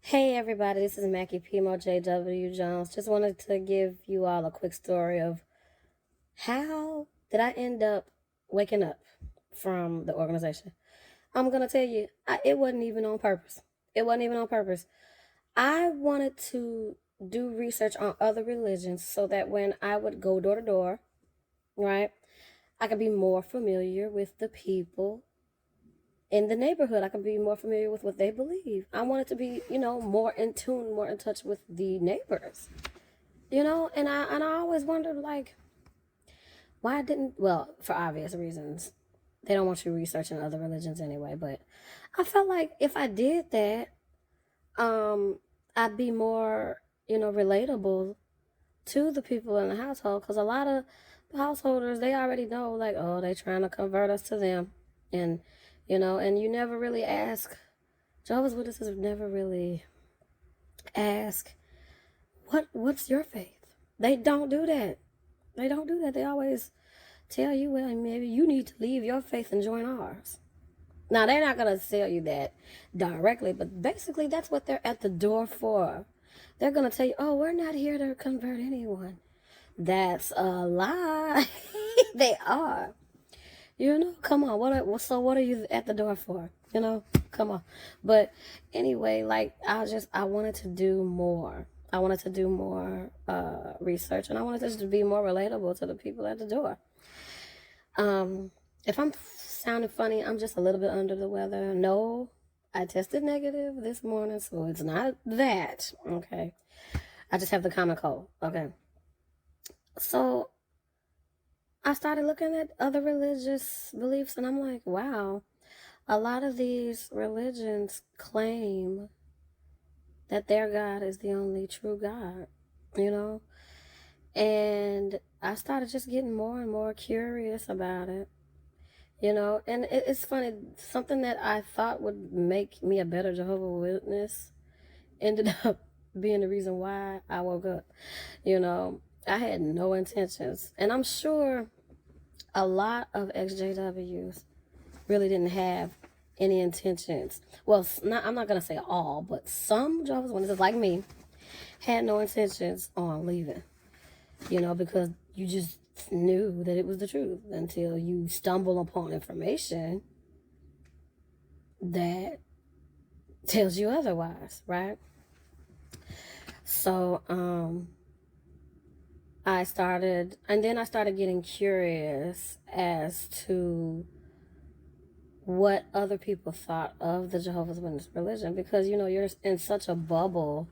Hey everybody, this is Mackie P.I.M.O. J.W. Jones. Just wanted to give you all a quick story of how did I end up waking up from the organization. I'm gonna tell you, it wasn't even on purpose. It wasn't even on purpose. I wanted to do research on other religions so that when I would go door to door, right, I could be more familiar with the people in the neighborhood. I could be more familiar with what they believe. I wanted to be, more in tune, more in touch with the neighbors. And I always wondered, like, why didn't, well, for obvious reasons, they don't want you researching other religions anyway. But I felt like if I did that, um I'd be more, relatable to the people in the household, because a lot of householders, they already know, like, oh, they trying to convert us to them. And and you never really ask. Jehovah's Witnesses never really ask, what's your faith? They don't do that. They don't do that. They always tell you, well, maybe you need to leave your faith and join ours. Now, they're not going to tell you that directly, but basically that's what they're at the door for. They're going to tell you, oh, we're not here to convert anyone. That's a lie. They are. Come on. What are you at the door for? Come on. But anyway, like, I wanted to do more. I wanted to do more research, and I wanted this to be more relatable to the people at the door. Um, if I'm sounding funny, I'm just a little bit under the weather. No, I tested negative this morning, so it's not that. Okay. I just have the common cold. Okay. So I started looking at other religious beliefs, and I'm like, wow, a lot of these religions claim that their God is the only true God, you know? And I started just getting more and more curious about it, and it's funny. Something that I thought would make me a better Jehovah's Witness ended up being the reason why I woke up. I had no intentions. And I'm sure a lot of XJWs really didn't have any intentions. Well, I'm not going to say all, but some Jehovah's Witnesses, like me, had no intentions on leaving, because you just knew that it was the truth until you stumble upon information that tells you otherwise, right? So, I started getting curious as to what other people thought of the Jehovah's Witness religion, because you're in such a bubble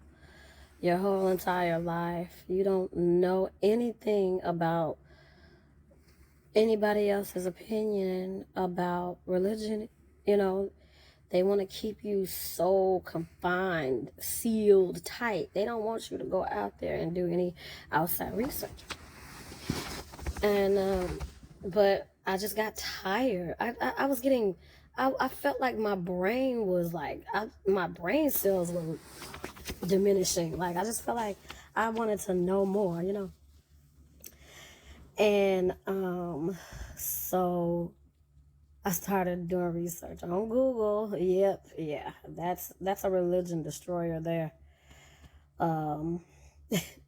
your whole entire life. You don't know anything about anybody else's opinion about religion. You know, they want to keep you so confined, sealed tight. They don't want you to go out there and do any outside research. And but I just got tired. I was getting, I felt like my brain was like, my brain cells were diminishing. Like, I just felt like I wanted to know more. And so I started doing research on Google. Yep, yeah, that's a religion destroyer there. Um,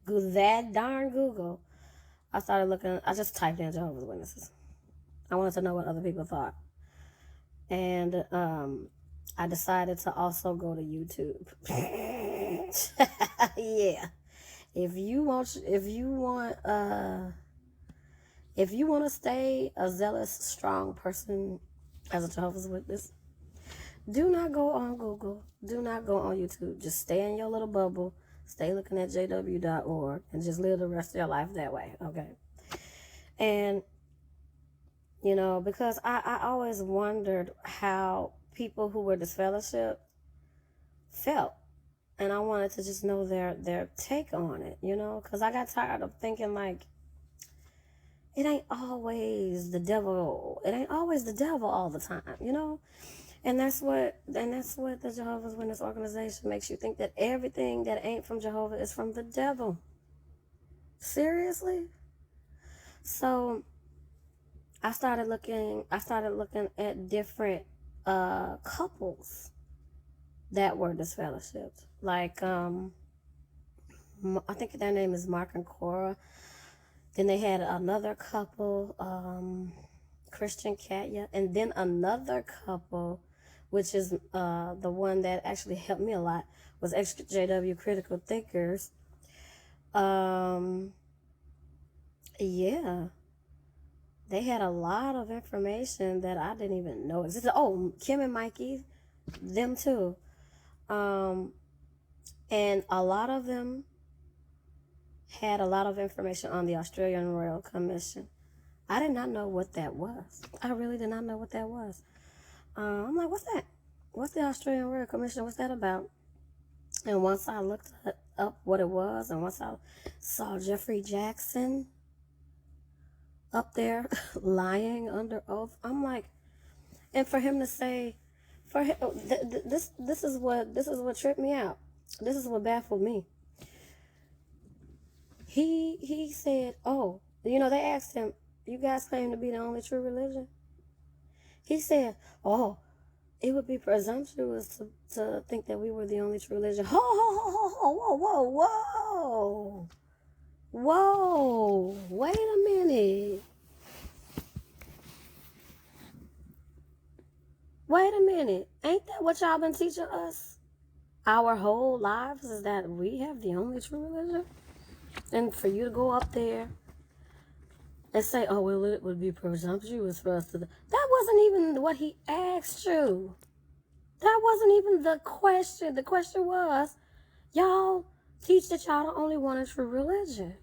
that darn Google. I started looking. I just typed in Jehovah's Witnesses. I wanted to know what other people thought, and I decided to also go to YouTube. Yeah, if you want to stay a zealous, strong person as a Jehovah's Witness, do not go on Google. Do not go on YouTube. Just stay in your little bubble. Stay looking at jw.org and just live the rest of your life that way. Okay. And, because I always wondered how people who were disfellowshipped felt. And I wanted to just know their take on it, because I got tired of thinking, like, it ain't always the devil. It ain't always the devil all the time. And that's what the Jehovah's Witness organization makes you think, that everything that ain't from Jehovah is from the devil. Seriously? So I started looking at different couples that were disfellowshipped. Like, I think their name is Mark and Cora. Then they had another couple, Christian Katya, and then another couple, which is the one that actually helped me a lot, was XJW Critical Thinkers. Yeah, they had a lot of information that I didn't even know existed. Oh, Kim and Mikey, them too. And a lot of them had a lot of information on the Australian Royal Commission. I did not know what that was. I really did not know what that was. I'm like, what's that? What's the Australian Royal Commission? What's that about? And once I looked up what it was, and once I saw Jeffrey Jackson up there lying under oath, I'm like, and for him to say, for him, this is what tripped me out. This is what baffled me. He said, oh, they asked him, you guys claim to be the only true religion? He said, oh, it would be presumptuous to think that we were the only true religion. Whoa. Whoa. Wait a minute. Wait a minute. Ain't that what y'all been teaching us our whole lives, is that we have the only true religion? And for you to go up there and say, oh, well, it would be presumptuous for us to... That wasn't even what he asked you. That wasn't even the question. The question was, y'all teach that y'all the only one true religion.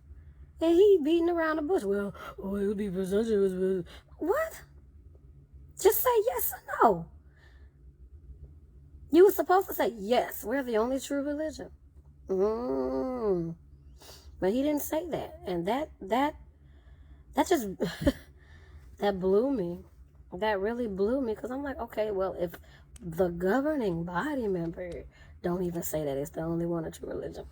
And he beating around the bush. Well, oh, it would be presumptuous. What? Just say yes or no. You were supposed to say, yes, we're the only true religion. But he didn't say that. And that just, that blew me. That really blew me, because I'm like, okay, well, if the governing body member don't even say that it's the only one true religion,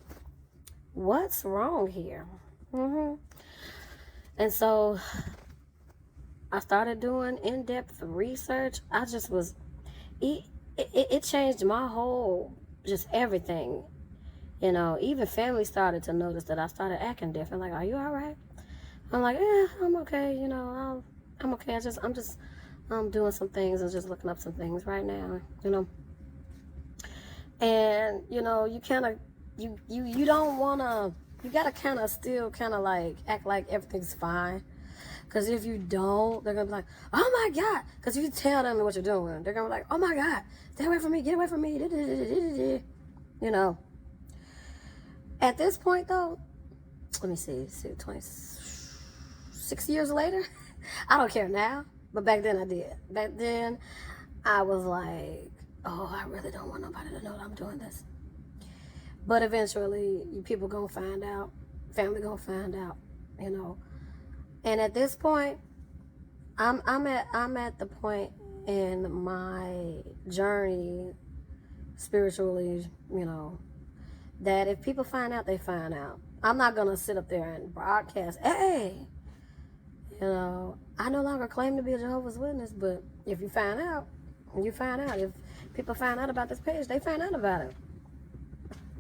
what's wrong here? And so I started doing in-depth research. I just was, it changed my whole, just everything. Even family started to notice that I started acting different. Like, are you all right? I'm like, yeah, I'm okay. I'm okay. I'm just doing some things and just looking up some things right now. And you kind of, you don't want to, you got to kind of still kind of like act like everything's fine. Because if you don't, they're going to be like, oh my God. Because if you tell them what you're doing, they're going to be like, oh my God, stay away from me, get away from me. At this point though, let me see 26 years later, I don't care now. But back then I did. Back then I was like, oh, I really don't want nobody to know that I'm doing this. But eventually, people gonna find out. Family gonna find out. And at this point, I'm at the point in my journey spiritually, that if people find out, they find out. I'm not gonna sit up there and broadcast, hey, I no longer claim to be a Jehovah's Witness, but if you find out, you find out. If people find out about this page, they find out about it.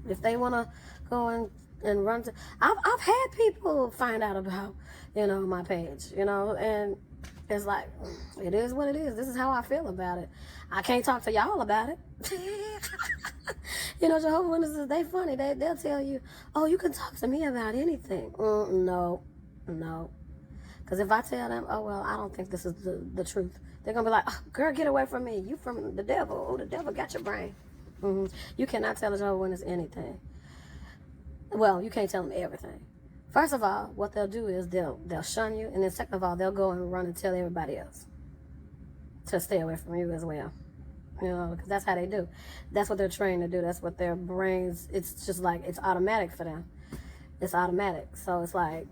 If they want to go and run to... I've had people find out about, my page, and it's like, it is what it is. This is how I feel about it. I can't talk to y'all about it. Jehovah's Witnesses, they funny. They'll tell you, oh, you can talk to me about anything. No. Because if I tell them, oh, well, I don't think this is the truth, they're going to be like, oh, girl, get away from me. You from the devil. Oh, the devil got your brain. You cannot tell a Jehovah's Witness anything. Well, you can't tell them everything. First of all, what they'll do is they'll shun you. And then second of all, they'll go and run and tell everybody else to stay away from you as well. Because that's how they do. That's what they're trained to do. That's what their brains, it's just like, it's automatic for them. It's automatic. So it's like,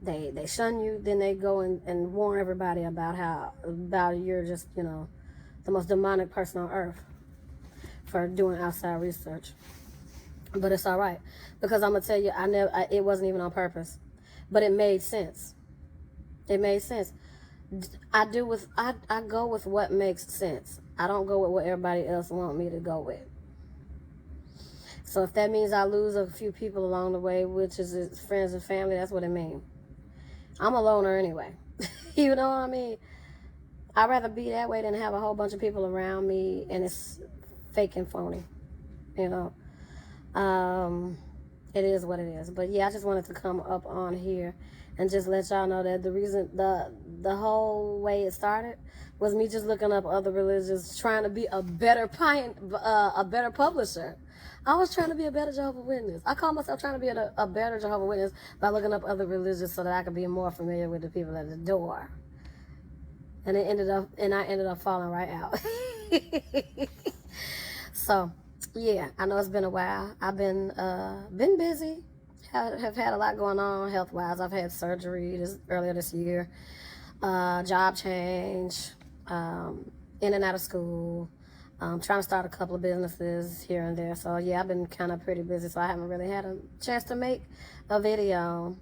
they shun you, then they go and warn everybody about you're just, the most demonic person on earth for doing outside research. But it's all right, because I'm gonna tell you, it wasn't even on purpose, but it made sense. It made sense. I go with what makes sense. I don't go with what everybody else want me to go with. So if that means I lose a few people along the way, which is friends and family, that's what it means. I'm a loner anyway. You know what I mean? I'd rather be that way than have a whole bunch of people around me and it's fake and phony. You know? It is what it is. But yeah, I just wanted to come up on here and just let y'all know that the reason the whole way it started was me just looking up other religions, trying to be a better publisher. I was trying to be a better Jehovah's Witness. I call myself trying to be a better Jehovah's Witness by looking up other religions so that I could be more familiar with the people at the door. And I ended up falling right out. So, yeah, I know it's been a while. I've been busy. Have had a lot going on health wise. I've had surgery earlier this year, job change, in and out of school, trying to start a couple of businesses here and there. So yeah, I've been kind of pretty busy. So I haven't really had a chance to make a video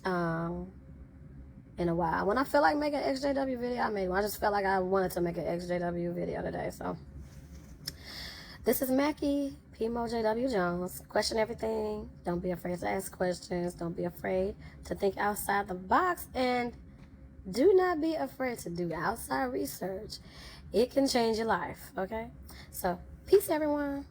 in a while. When I feel like making an XJW video, I made one. I just felt like I wanted to make an XJW video today. So this is Mackie, P.I.M.O J.W. Jones. Question everything. Don't be afraid to ask questions. Don't be afraid to think outside the box. And do not be afraid to do outside research. It can change your life, okay? So, peace, everyone.